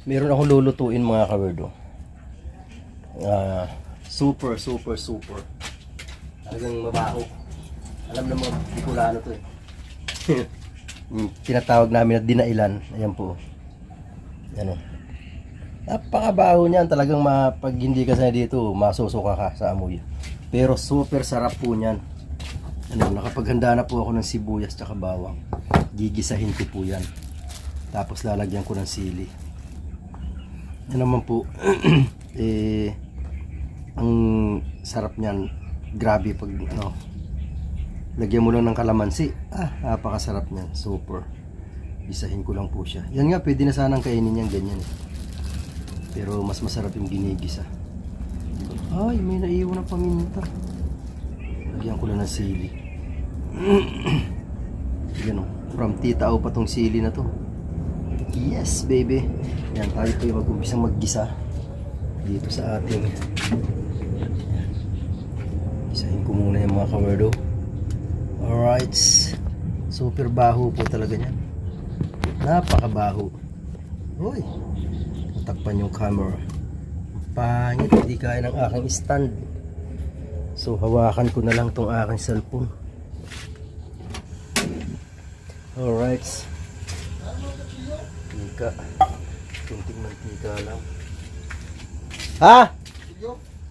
Meron akong lulutuin mga kawerdo. Super. Talagang mabaho. Alam na mga Bicolano to eh. Tinatawag namin na dinailan. Ayan po. Ano. Napakabaho niyan. Talagang pag hindi ka sana dito, masusuka ka sa amoy. Pero super sarap po niyan. Ano, nakapaghanda na po ako ng sibuyas at bawang. Gigisahin ko po yan. Tapos lalagyan ko ng sili. Yan naman po. Ang sarap niyan. Grabe pag ano. Lagyan mo lang ng kalamansi. Napakasarap niyan. Super. Gisahin ko lang po siya. Yan nga, pwede na sanang kainin yan ganyan. Pero mas masarap yung ginigisa. Ay, may naiwan ng paminta. Lagyan ko lang ng sili. Yan o. From Tita Au pa tong sili na to. Yes, baby. Yan, tayo po yung mag-umpisang maggisa dito sa ating. Gisahin ko muna yung mga kawerdo. Alright. Super baho po talaga yan. Napakabaho. Uy. Takpan yung camera. Pangit, hindi kaya ng aking stand. So hawakan ko na lang tong aking cellphone. Alright. Mantika. Kunting mantika lang. Ha?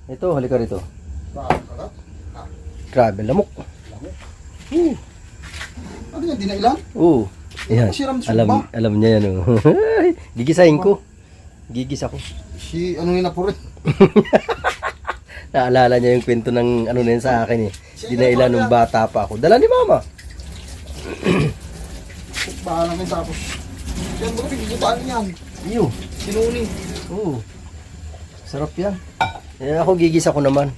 Ito, halika rito. Grabe, lamok. Ano yan, dinailan? Oo. Ayan, alam niya yan. Oh. Gigisahin ko. Gigisa ko. Si ano yun na po rin? Naalala niya yung kwento ng ano na yun sa akin eh. Dinailan nung bata pa ako. Dala ni mama. Bahala namin tapos. Yan mo, pigitaan yan. Iyo. Sinuni. Oo. Sarap yan. Eh, ako gigisa ko naman.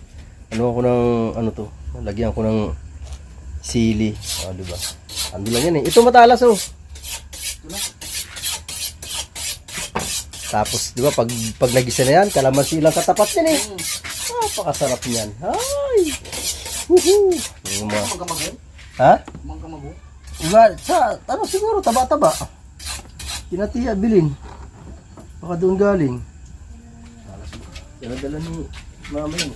Ano ako ng ano to? Lagyan ko ng sili. Diba? Ando lang yan eh. Ito matalas oh. Tapos, di ba, pag nagisa na yan, kalamansi lang katapat yan eh. Napakasarap niyan. Ay! Woohoo! Mangkamagin? Ha? Mangkamago? Iba, ano siguro, taba-taba. Kinatiya, bilin. Baka doon galing. Dala-dala ni mama yun.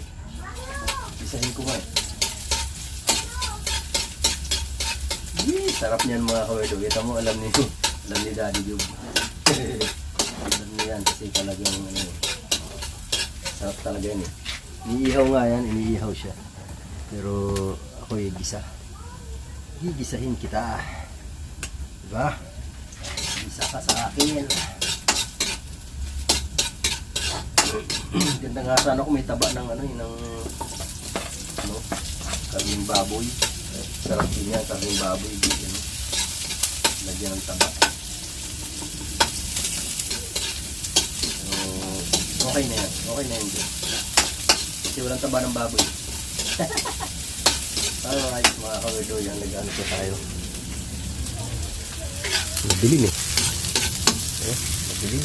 Isahin ko nga eh. Sarap niyan mga kawerdo. Kita mo, alam ni Daddy Job. Alam niya yan kasi talagang ano, sarap talaga yan eh. Iniihaw nga yan, iniihaw siya. Pero ako gisa. Gigisahin kita. Diba? Gisa ka sa akin. Ganda nga sana kung may taba ng ano, ng karning baboy. Sarap din yan, karning baboy. Lagyan ng taba. Okay na yan. Okay na yan dyan. Kasi walang taba ng baboy. Alright mga kawerdo, yan nag-ano po tayo. Mabilin eh. Mabilin.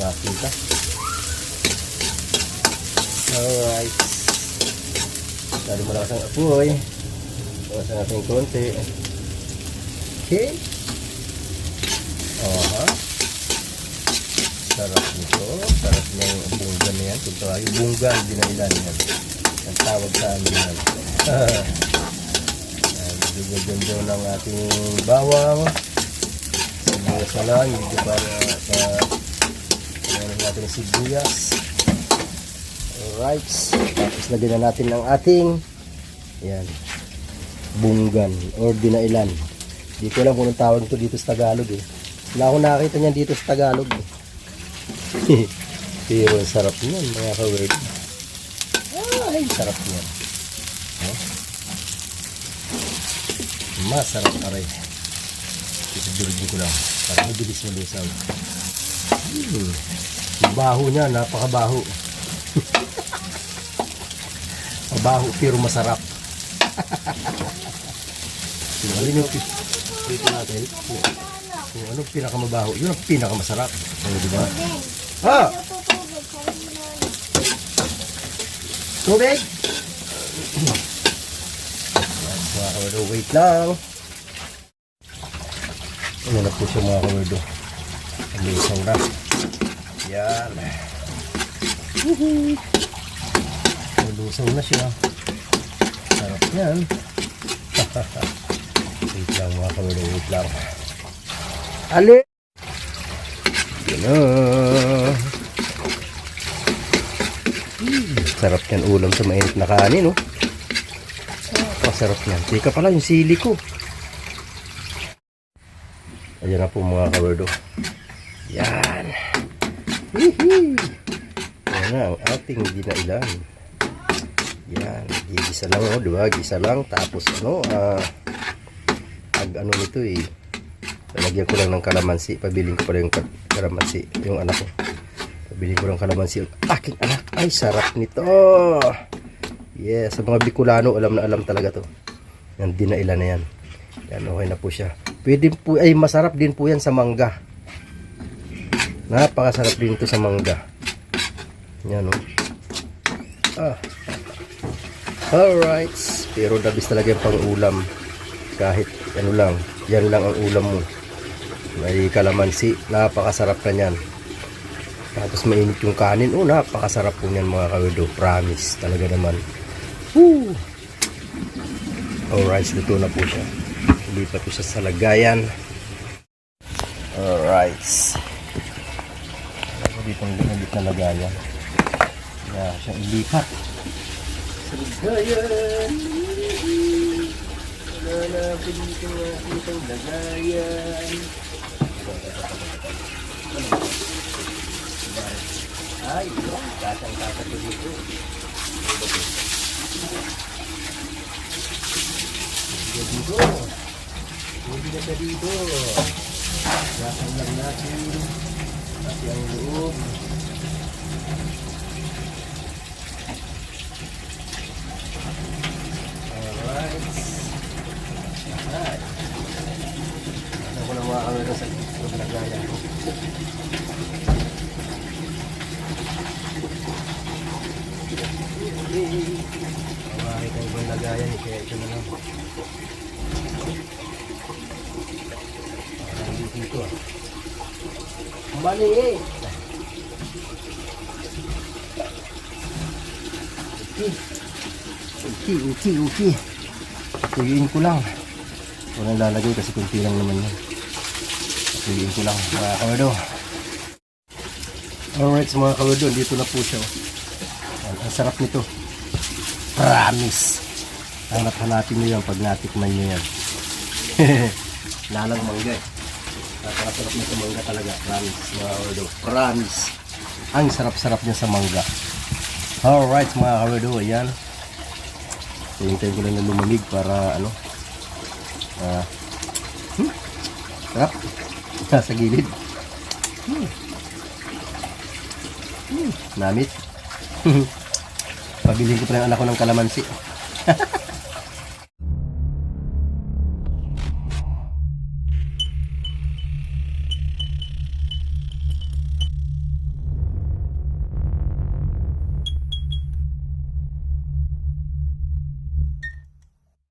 Nakita. Alright. Lalo malakas ang apoy. Malakas ang ating konti. Okay. Sarap nito. Sarap niya yung bunggan na yan. Kung tawag yung bunggan, dinailan yan. Ang tawag sa amin yan. Bigyan doon ng ating bawang. Sibuyas na lang. Hindi para sa natin ng sibuyas. Alright. Tapos lagyan na natin ng ating yan, bunggan or dinailan. Hindi ko alam kung anong tawag ito dito sa Tagalog eh. Wala akong nakakita niyan dito sa Tagalog eh. Pero sarap niyan mga ka-word. Ay, sarap niyan. Masarap na rin. Itudurin ko lang para mabilis malusaw. Baho niya, napakabaho. Mabaho pero masarap. Tingnan yung dito natin. Kung ano pinakamabaho, yun ang pinakamasarap. Di ba? Ha? Tubig? Mga kawerdo, wait lang. Ano na po siya mga kawerdo. Ang isang na. Yan. Lusaw na siya. Sarap yan. Wait lang mga kawader, wait lang. Ali! Yan na. Sarap yan ulam sa mainit na kanin, no? Masarap yan. Teka pala yung sili ko. Ayan na po mga kawardo. Yan. Yan na ang ating ginailan. Yan. Gisa lang, oh, diba? Gisa lang. Tapos ano, ano nito eh. Lalagyan ko lang ng kalamansi. Pabiling ko pala yung kalamansi. Yung anak ko. Pabiling ko ng kalamansi. Aking anak. Ay, sarap nito. Yes. Sa mga Bicolano, alam na alam talaga to. Yan, dinailan na yan. Yan, okay na po siya. Pwede po, ay masarap din po yan sa mangga. Napakasarap din ito sa mangga. Yan, oh. Alright. Pero dabis talaga yung pang-ulam. Kahit ano lang, yan lang ang ulam mo. May kalamansi, napakasarap na yan. Tapos mainit yung kanin. Oh, napakasarap po yan mga kawido. Promise, talaga naman. Woo! Alright, luto na po siya. Lipat ko siya sa lagayan. Alright. Dito ang ginabit na lagayan. Kaya siya ilipat. Sa lagayan. Wala na po dito ang lagayan. Ay, kasang-kasang ko dito. Dito. Hindi na siya dito. Lasan lang natin. Kasi ang loob. Alright. Alright. Ano ko lang mga kamera sa lagayan. Mawahi kayo ba lagayan? Kaya ito na lang. Dito ah. Maliit. Okay. Tuyuin ko lang. Walang lalagay kasi kunti lang naman yan. Tuyuin ko lang mga kawardo. Alright mga kawardo, dito na po siya. Ang sarap nito. Promise. Hanap-hanapin nyo yan pag natikman nyo yan. Lalang mangga eh. Napakasarap na sa mangga talaga. Promise mga kawardo. Promise. Ang sarap-sarap niya sa mangga. Alright mga kawardo. Ayan. Hintayin ko lang na lumamig para ano. Sarap. Nasa gilid. Namit. Pabiling ko pa ng anak ko ng kalamansi.